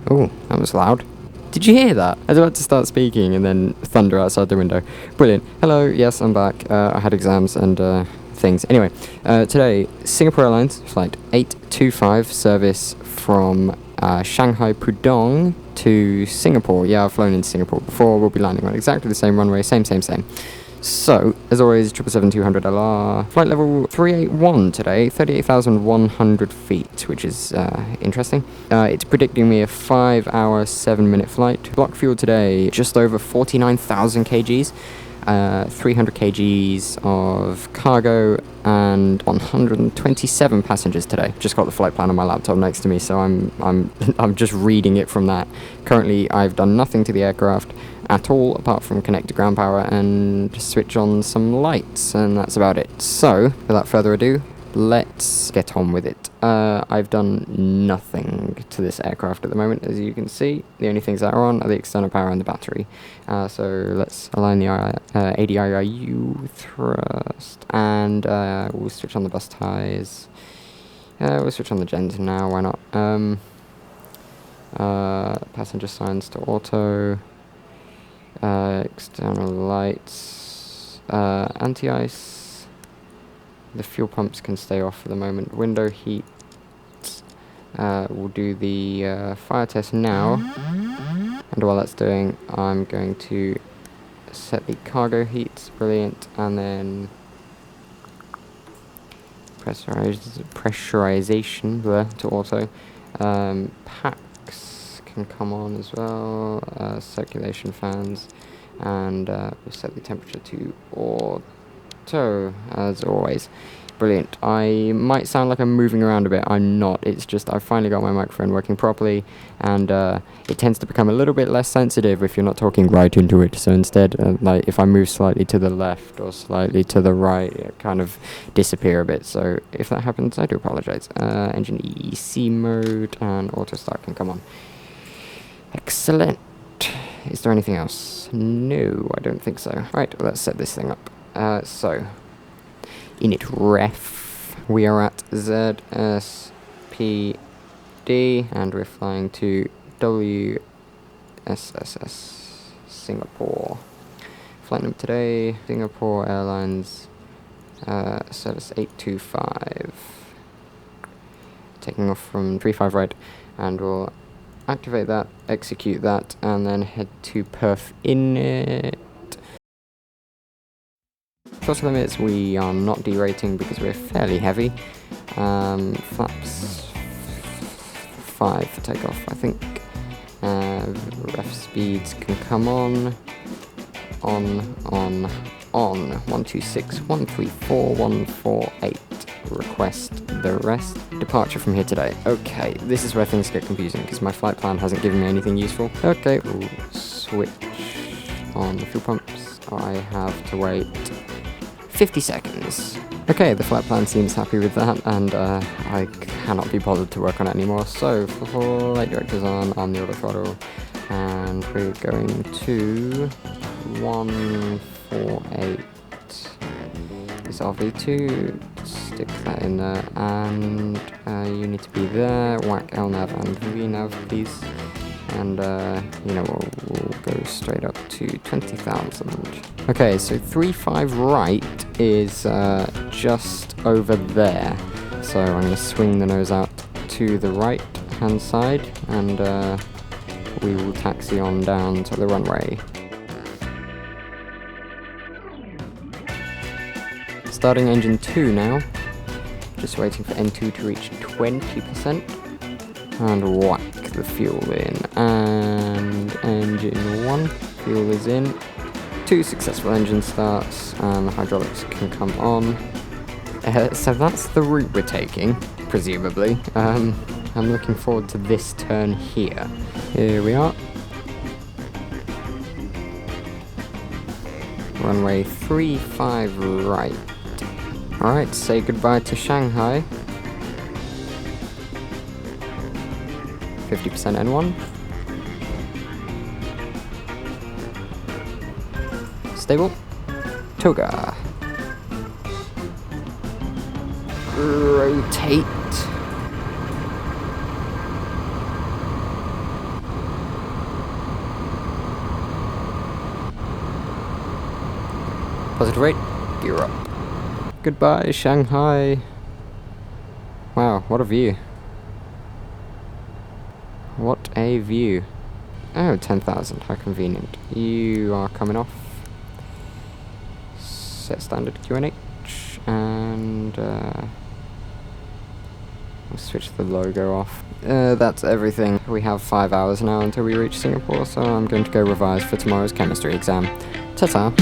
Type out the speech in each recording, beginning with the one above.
Oh, that was loud. Did you hear that? I was about to start speaking and then thunder outside the window. Brilliant. Hello, yes, I'm back. I had exams and things. Anyway, today, Singapore Airlines, flight 825, service from Shanghai Pudong to Singapore. Yeah, I've flown in Singapore before. We'll be landing on exactly the same runway, same. So, as always, 777-200 LR, flight level 381 today, 38,100 feet, which is interesting. It's predicting me a 5-hour, 7-minute flight. Block fuel today, just over 49,000 kgs, 300 kgs of cargo, and 127 passengers today. Just got the flight plan on my laptop next to me, so I'm just reading it from that. Currently, I've done nothing to the aircraft at all apart from connect to ground power and switch on some lights, and that's about it. So without further ado, let's get on with it. I've done nothing to this aircraft at the moment, as you can see. The only things that are on are the external power and the battery. So let's align the ADIRU thrust, and we'll switch on the bus ties. We'll switch on the gens now, why not? Passenger signs to auto. External lights, anti-ice, the fuel pumps can stay off for the moment, window heat, we'll do the fire test now, and while that's doing, I'm going to set the cargo heats, brilliant, and then pressurization to auto, packs can come on as well, circulation fans, and we'll set the temperature to auto as always. Brilliant. I might sound like I'm moving around a bit. I'm not. It's just I've finally got my microphone working properly, and it tends to become a little bit less sensitive if you're not talking right into it. So instead, like if I move slightly to the left or slightly to the right, it kind of disappear a bit. So if that happens, I do apologize. Engine EC mode and auto start can come on. Excellent. Is there anything else? No, I don't think so. Right, let's set this thing up. So, init ref, we are at ZSPD, and we're flying to WSSS, Singapore. Flight number today, Singapore Airlines, service 825. Taking off from 35 right, and we'll activate that, execute that, and then head to Perth init. Throttle limits, we are not derating because we're fairly heavy. Flaps 5 for takeoff, I think. Ref speeds can come on. 126, 134, 148. Request the rest. Departure from here today. Okay, this is where things get confusing because my flight plan hasn't given me anything useful. Okay, we'll switch on the fuel pumps. I have to wait 50 seconds. Okay, the flight plan seems happy with that, and I cannot be bothered to work on it anymore. So, flight director's on the auto throttle, and we're going to 148. This RV2, stick that in there, and you need to be there. Whack LNAV and VNAV, please. And, we'll go straight up to 20,000. Okay, so 35 right is just over there. So I'm going to swing the nose out to the right-hand side, and we will taxi on down to the runway. Starting engine 2 now. Just waiting for N2 to reach 20%. And whack the fuel in. And engine 1, fuel is in. 2 successful engine starts, and the hydraulics can come on. So that's the route we're taking, presumably. I'm looking forward to this turn here. Here we are. Runway 35 right. Alright, say goodbye to Shanghai. 50% N1. Stable. Toga. Rotate. Positive rate, gear up. Goodbye, Shanghai. Wow, what a view. What a view. Oh, 10,000, how convenient. You are coming off. Set standard QNH, and we'll switch the logo off. That's everything. We have 5 hours now until we reach Singapore, so I'm going to go revise for tomorrow's chemistry exam. Ta-ta.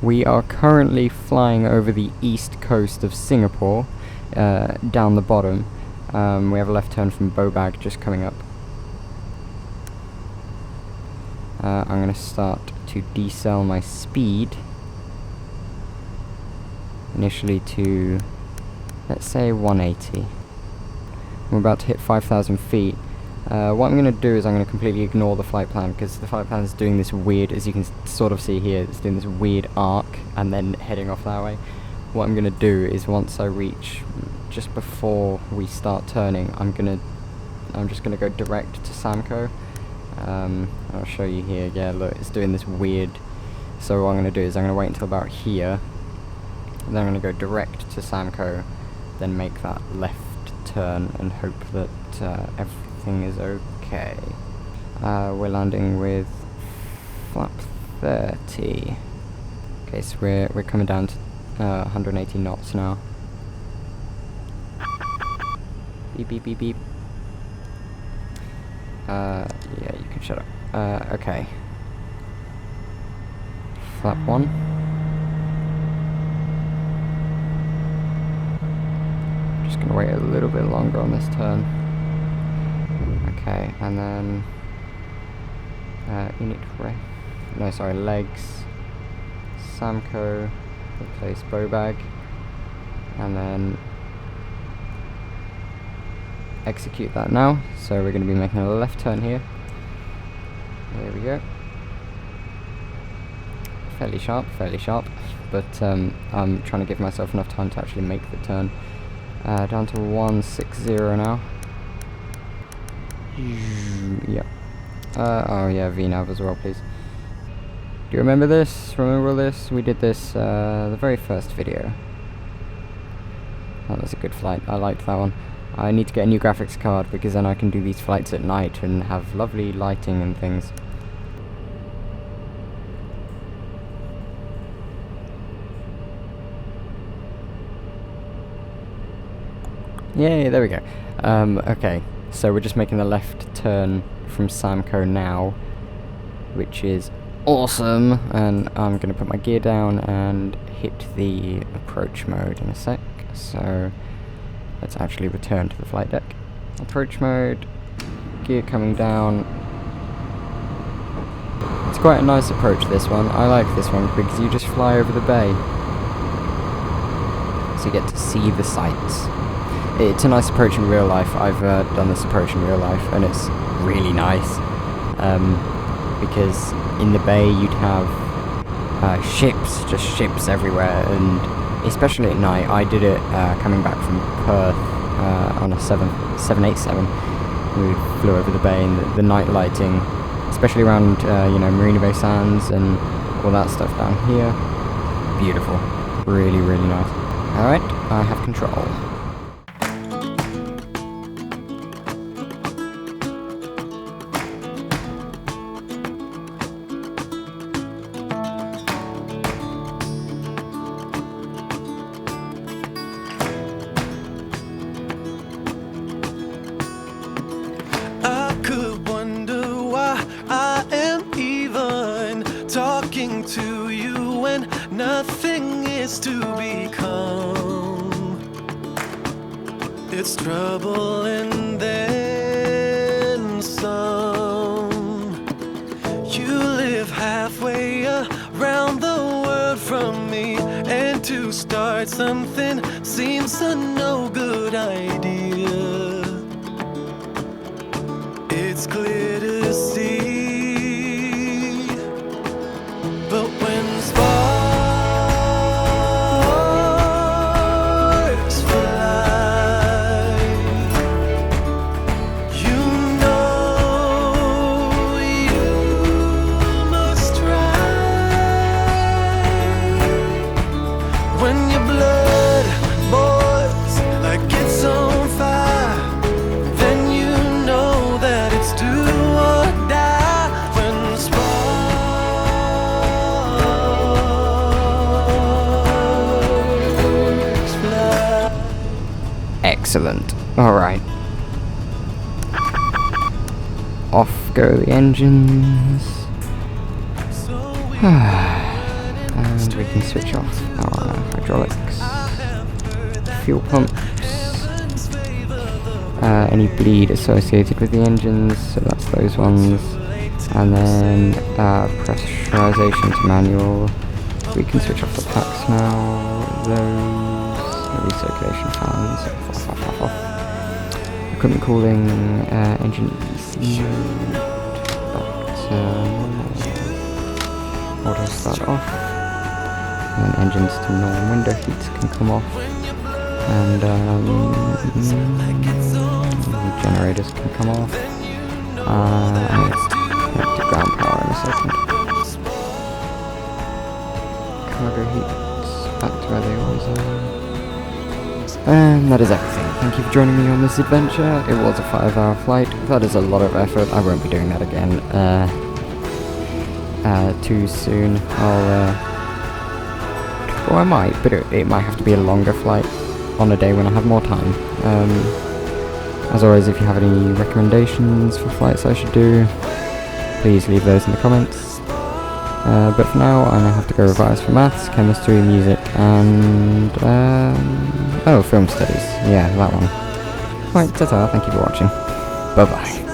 We are currently flying over the east coast of Singapore, down the bottom. We have a left turn from Bobag just coming up. I'm going to start to decel my speed, initially to, let's say, 180. We're about to hit 5,000 feet. What I'm going to do is I'm going to completely ignore the flight plan, because the flight plan is doing this weird, as you can sort of see here, it's doing this weird arc and then heading off that way. What I'm going to do is, once I reach just before we start turning, I'm just going to go direct to Samco. I'll show you here. Yeah, look, it's doing this weird. So what I'm going to do is I'm going to wait until about here, and then I'm going to go direct to Samco, then make that left turn and hope that everything is okay. We're landing with flap 30. Okay, so we're coming down to 180 knots now. Beep beep beep beep. Yeah, you can shut up. Okay. Flap 1. Just gonna wait a little bit longer on this turn. Okay, and then Unit ref. No, sorry, legs. Samco. Replace bow bag. And then execute that now. So we're going to be making a left turn here. There we go. Fairly sharp, but I'm trying to give myself enough time to actually make the turn. Down to 160 now. Yep. Oh yeah, VNav as well, please. Do you remember this? Remember all this? We did this the very first video. That was a good flight. I liked that one. I need to get a new graphics card because then I can do these flights at night and have lovely lighting and things. Yay, there we go. Okay, so we're just making the left turn from Samco now, which is awesome, and I'm going to put my gear down and hit the approach mode in a sec. So let's actually return to the flight deck. Approach mode, gear coming down. It's quite a nice approach, this one. I like this one because you just fly over the bay, so you get to see the sights. It's a nice approach in real life. I've done this approach in real life and it's really nice, because in the bay you'd have ships everywhere, and especially at night. I did it coming back from Perth on a 787. We flew over the bay, and the night lighting, especially around Marina Bay Sands and all that stuff down here, beautiful, really nice. Alright, I have control. To you when nothing is to become. It's trouble and then some. You live halfway around the world from me, and to start something seems a no good idea. It's clear to see. But when sparks fly, you know you must try. When your blood boils like it's on fire, then you know that it's do or die. When Excellent. Alright. Off go the engines. And we can switch off our hydraulics. Fuel pumps. Any bleed associated with the engines, so that's those ones. And then pressurization to manual. We can switch off the packs now. Those. Recirculation fans, off. Equipment cooling, engine ECU, auto start off, and then engines to normal window heats can come off, and generators can come off, and let's connect to ground power in a second. Cargo heats back to where they always are. And that is everything. Thank you for joining me on this adventure. It was a 5-hour flight. That is a lot of effort. I won't be doing that again too soon. Well, I might, but it might have to be a longer flight on a day when I have more time. As always, if you have any recommendations for flights I should do, please leave those in the comments. But for now, I now have to go revise for maths, chemistry, music, and film studies. Yeah, that one. Right, ta-ta, thank you for watching. Bye-bye.